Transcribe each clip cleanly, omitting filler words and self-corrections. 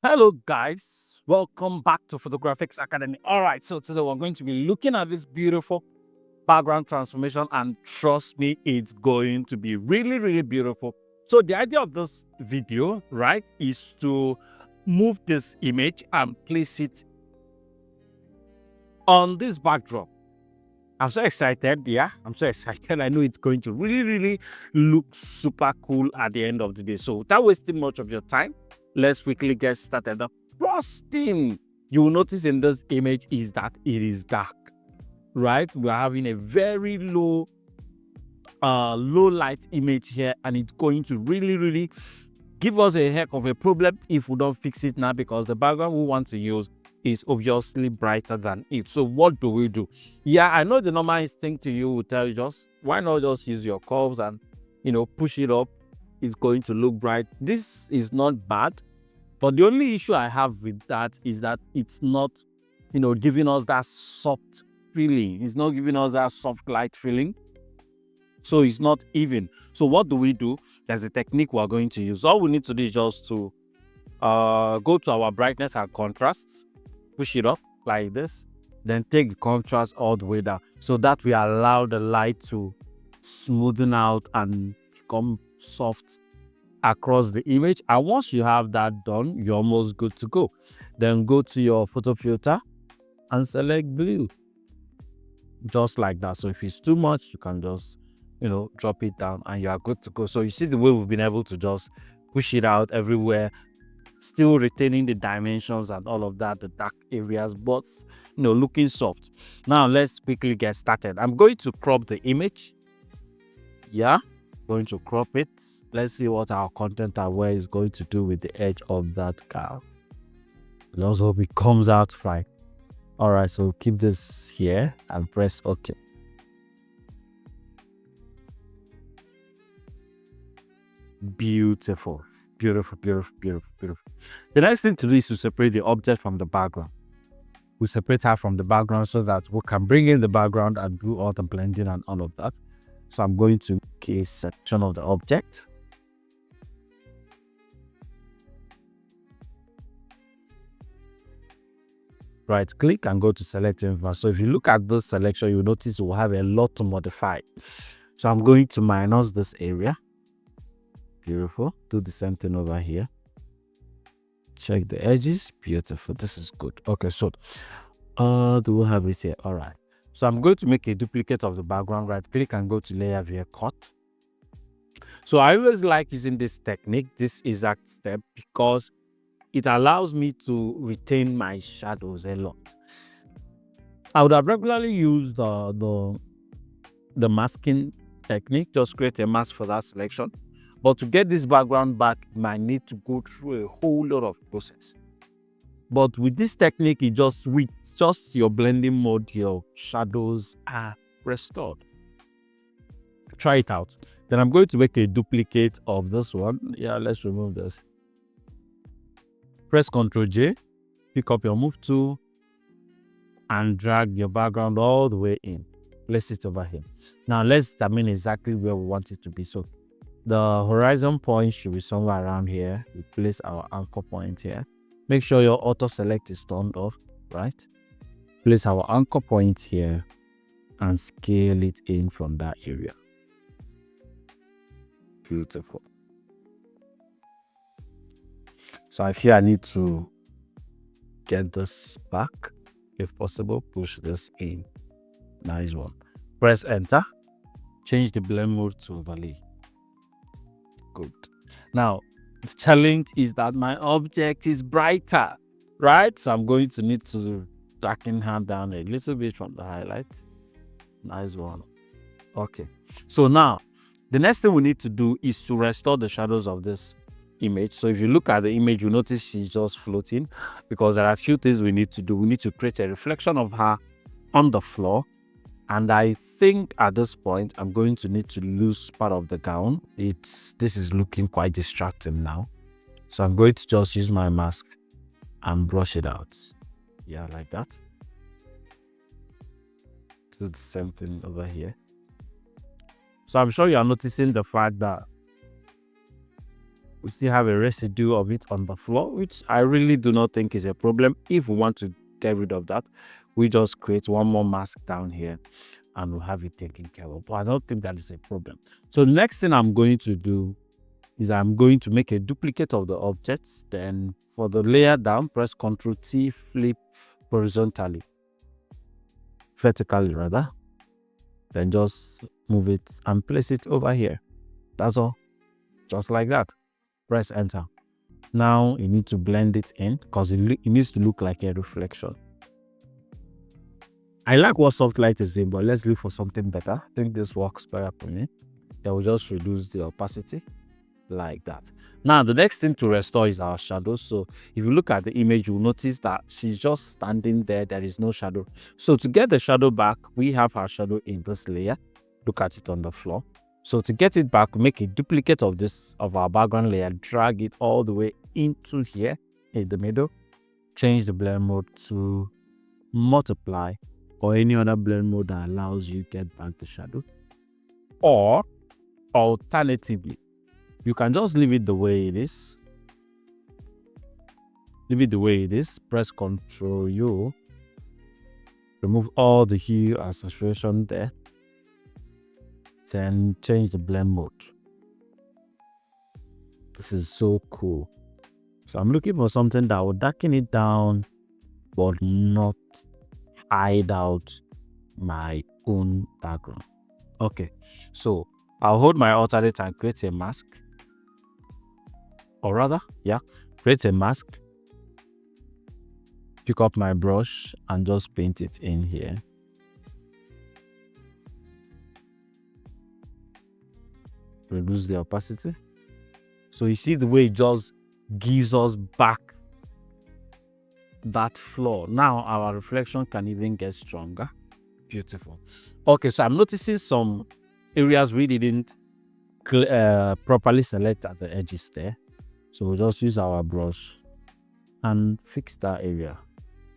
Hello, guys. Welcome back to Photographics Academy. All right, so today we're going to be looking at this beautiful background transformation, and trust me, it's going to be really, really beautiful. So, the idea of this video, right, is to move this image and place it on this backdrop. I'm so excited. Yeah, I'm so excited. I know it's going to really, really look super cool at the end of the day. So, without wasting much of your time, let's quickly get started. The first thing you will notice in this image is that it is dark, right? We're having a very low light image here, and it's going to really, really give us a heck of a problem if we don't fix it now, because the background we want to use is obviously brighter than it. So what do we do? Yeah, I know the normal instinct to you will tell you, just why not just use your curves and push it up. It's going to look bright. This is not bad, but the only issue I have with that is that it's not giving us that soft feeling. It's not giving us that soft light feeling, so it's not even. So what do we do? There's a technique we're going to use. All we need to do is just to go to our brightness and contrast, push it up like this, then take the contrast all the way down, so that we allow the light to smoothen out and become soft across the image. And once you have that done, you're almost good to go. Then go to your photo filter and select blue, just like that. So if it's too much, you can just drop it down and you are good to go. So you see the way we've been able to just push it out everywhere, still retaining the dimensions and all of that, the dark areas, but looking soft. Now let's quickly get started. I'm going to crop the image. Yeah, going to crop it. Let's see what our content aware is going to do with the edge of that car. Let's hope it comes out fine. All right, so keep this here and press OK. Beautiful. Beautiful, beautiful, beautiful, beautiful. The next thing to do is to separate the object from the background. We separate her from the background so that we can bring in the background and do all the blending and all of that. So I'm going to make a section of the object. Right click and go to select inverse. So if you look at this selection, you'll notice we'll have a lot to modify. So I'm going to minus this area. Beautiful. Do the same thing over here. Check the edges. Beautiful. This is good. Okay, so do we have it here? All right. So I'm going to make a duplicate of the background. Right click and go to layer via cut. So I always like using this technique, this exact step, because it allows me to retain my shadows a lot. I would have regularly used the masking technique, just create a mask for that selection. But to get this background back, you might need to go through a whole lot of process. But with this technique, with just your blending mode, your shadows are restored. Try it out. Then I'm going to make a duplicate of this one. Yeah, let's remove this. Press Ctrl J, pick up your move tool, and drag your background all the way in. Place it over here. Now let's determine exactly where we want it to be. So the horizon point should be somewhere around here. We place our anchor point here. Make sure your auto select is turned off, right? Place our anchor point here and scale it in from that area. Beautiful. So I feel I need to get this back. If possible, push this in. Nice one. Press enter. Change the blend mode to overlay. Good. Now, the challenge is that my object is brighter, right? So I'm going to need to darken her down a little bit from the highlight. Nice one. Okay. So now, the next thing we need to do is to restore the shadows of this image. So if you look at the image, you notice she's just floating, because there are a few things we need to do. We need to create a reflection of her on the floor. And I think at this point, I'm going to need to lose part of the gown. This is looking quite distracting now. So I'm going to just use my mask and brush it out. Yeah, like that. Do the same thing over here. So I'm sure you are noticing the fact that We still have a residue of it on the floor, which I really do not think is a problem. If we want to get rid of that, we just create one more mask down here and we'll have it taken care of. But I don't think that is a problem. So the next thing I'm going to do is I'm going to make a duplicate of the object. Then for the layer down, press Ctrl T, flip horizontally, vertically rather. Then just move it and place it over here. That's all. Just like that. Press enter. Now you need to blend it in because it needs to look like a reflection. I like what soft light is doing, but let's look for something better. I think this works better for me. Then we'll just reduce the opacity like that. Now the next thing to restore is our shadow. So if you look at the image, you'll notice that she's just standing there. There is no shadow. So to get the shadow back, we have our shadow in this layer. Look at it on the floor. So to get it back, make a duplicate of our background layer, drag it all the way into here in the middle, change the blend mode to multiply or any other blend mode that allows you to get back the shadow. Or alternatively, you can just leave it the way it is. Leave it the way it is, press Ctrl U, remove all the hue and saturation there. Then change the blend mode. This is so cool. So I'm looking for something that will darken it down but not hide out my own background. Okay, so I'll hold my alternate and create a mask, or rather, create a mask, pick up my brush and just paint it in here. Reduce the opacity. So you see the way it just gives us back that floor. Now our reflection can even get stronger. Beautiful. Okay, so I'm noticing some areas we didn't properly select at the edges there. So we'll just use our brush and fix that area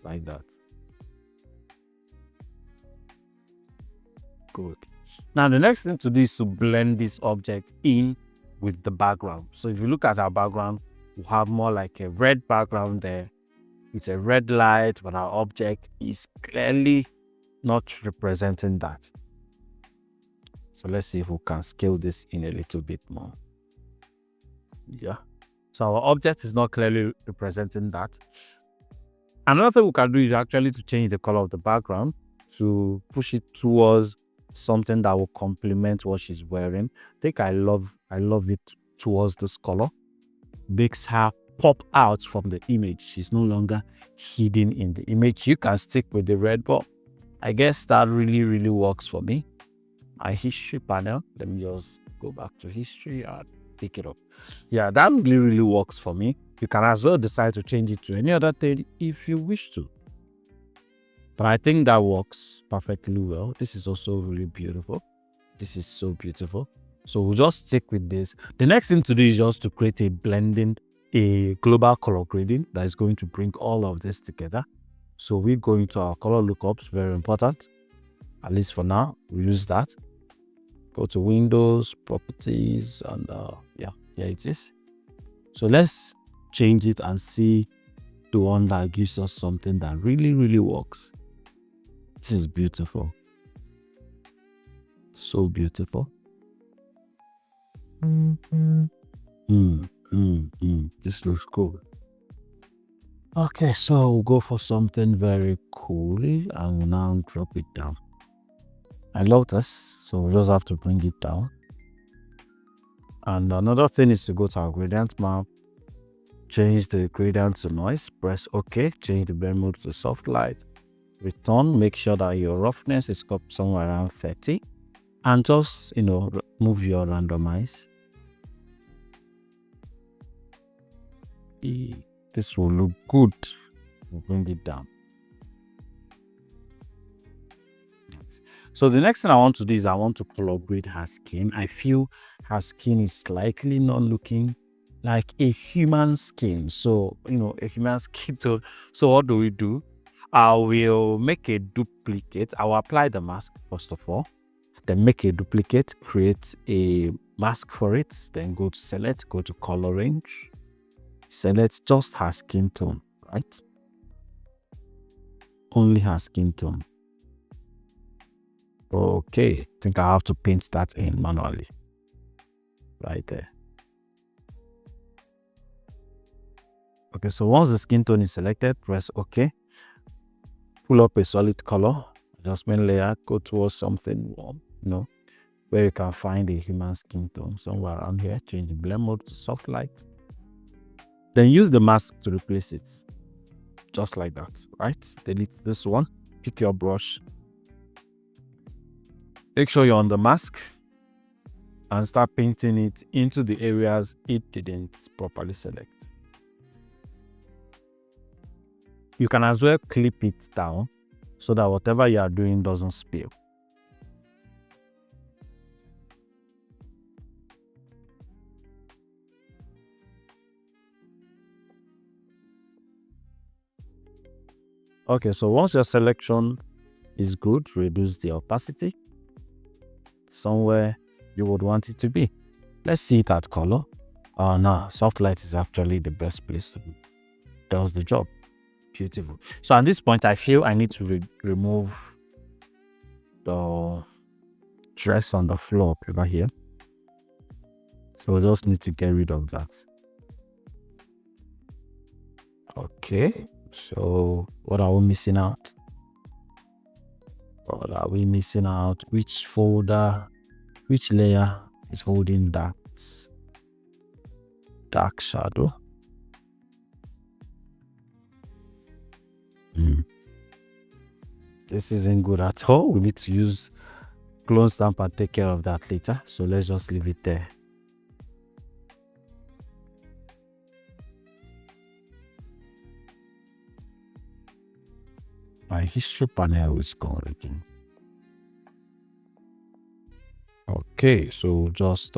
like that. Good. Now the next thing to do is to blend this object in with the background. So if you look at our background, we have more like a red background there. It's a red light, but our object is clearly not representing that. So let's see if we can scale this in a little bit more. Yeah. So our object is not clearly representing that. Another thing we can do is actually to change the color of the background to push it towards something that will complement what she's wearing. I think I love it towards this color. Makes her pop out from the image. She's no longer hidden in the image. You can stick with the red, but I guess that really works for me. My history panel, let me just go back to history and pick it up. Yeah, that really works for me. You can as well decide to change it to any other thing if you wish to. But I think that works perfectly well. This is also really beautiful. This is so beautiful. So we'll just stick with this. The next thing to do is just to create a global color grading that is going to bring all of this together. So we go into our color lookups, very important. At least for now, we use that. Go to Windows, Properties, and here it is. So let's change it and see the one that gives us something that really works. This is beautiful. So beautiful. This looks cool. Okay, so we'll go for something very cool and we'll now drop it down. I love this, so we'll just have to bring it down. And another thing is to go to our gradient map, change the gradient to noise, press OK, change the blend mode to soft light, return, make sure that your roughness is up somewhere around 30, and just move your randomize. This will look good. We'll bring it down. So the next thing I want to do is I want to color grade her skin. I feel her skin is slightly not looking like a human skin. So, a human skin tone. So what do? I will make a duplicate. I will apply the mask first of all. Then make a duplicate, create a mask for it, then go to select, go to color range, select just her skin tone, right? Only her skin tone. Okay, I think I have to paint that in manually right there. Okay, so once the skin tone is selected, press OK. Pull up a solid color, adjustment layer, go towards something warm, where you can find a human skin tone somewhere around here. Change the blend mode to soft light. Then use the mask to replace it. Just like that, right? Delete this one. Pick your brush. Make sure you're on the mask and start painting it into the areas it didn't properly select. You can as well clip it down so that whatever you are doing doesn't spill. Okay, so once your selection is good, reduce the opacity somewhere you would want it to be. Let's see it at color. Oh no, soft light is actually the best place to be. Does the job. Beautiful. So at this point, I feel I need to remove the dress on the floor over here. So we just need to get rid of that. Okay, so what are we missing out? What are we missing out? Which folder, which layer is holding that dark shadow? This isn't good at all. We need to use clone stamp and take care of that later. So let's just leave it there. My history panel is gone again. Okay, so just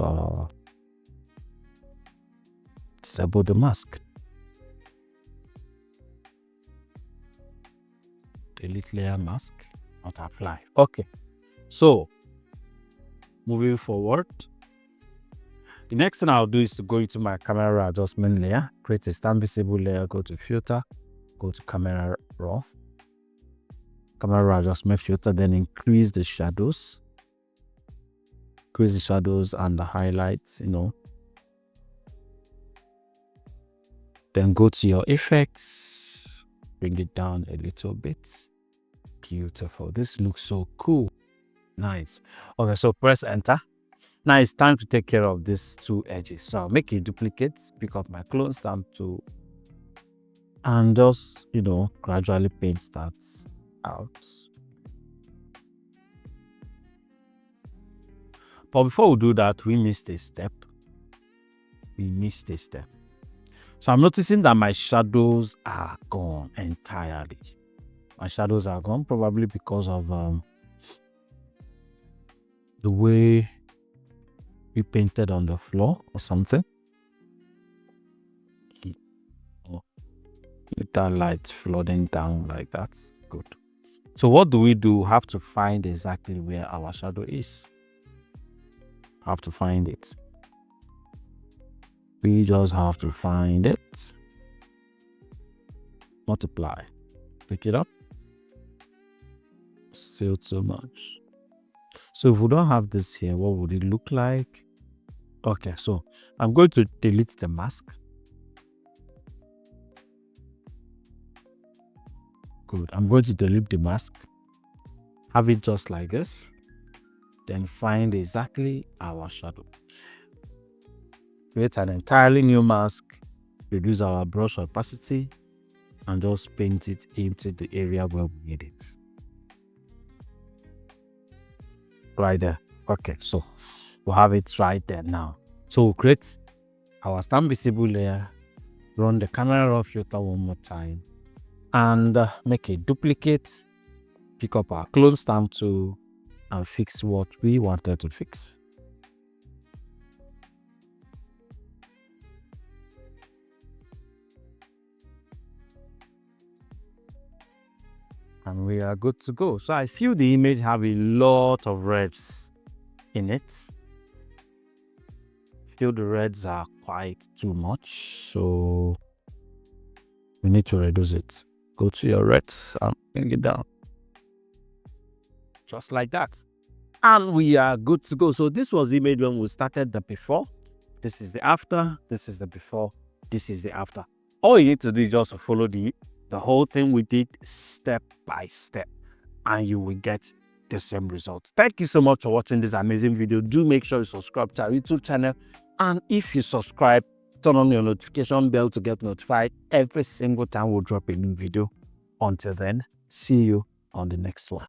disable the mask. Delete layer mask, not apply. Okay, so moving forward, the next thing I'll do is to go into my camera adjustment layer, create a stamp visible layer, go to filter, go to camera raw, camera adjustment filter, then increase the shadows and the highlights, then go to your effects, bring it down a little bit. Beautiful. This looks so cool. Nice. Okay, so press enter. Now it's time to take care of these two edges. So I'll make a duplicate, pick up my clone stamp tool, and just gradually paint that out. But before we do that, we missed a step. So I'm noticing that my shadows are gone entirely. My shadows are gone, probably because of the way we painted on the floor or something. With that light flooding down like that. Good. So what do? We have to find exactly where our shadow is. Have to find it. We just have to find it. Multiply. Pick it up. Still too much. So if we don't have this here, what would it look like? Okay, so I'm going to delete the mask. Good. I'm going to delete the mask. Have it just like this. Then find exactly our shadow. Create an entirely new mask. Reduce our brush opacity. And just paint it into the area where we need it. Right there. Okay, so we'll have it right there now. So we'll create our stamp visible layer. Run the camera raw filter one more time. And make a duplicate. Pick up our clone stamp tool and fix what we wanted to fix. And we are good to go. So I feel the image have a lot of reds in it. feel the reds are quite too much, so we need to reduce it. Go to your reds and bring it down. Just like that. And we are good to go. So this was the image when we started the before. This is the after. This is the before. This is the after. All you need to do is just to follow the whole thing we did step by step, and you will get the same results. Thank you so much for watching this amazing video. Do make sure you subscribe to our YouTube channel, and if you subscribe, turn on your notification bell to get notified every single time we'll drop a new video. Until then, see you on the next one.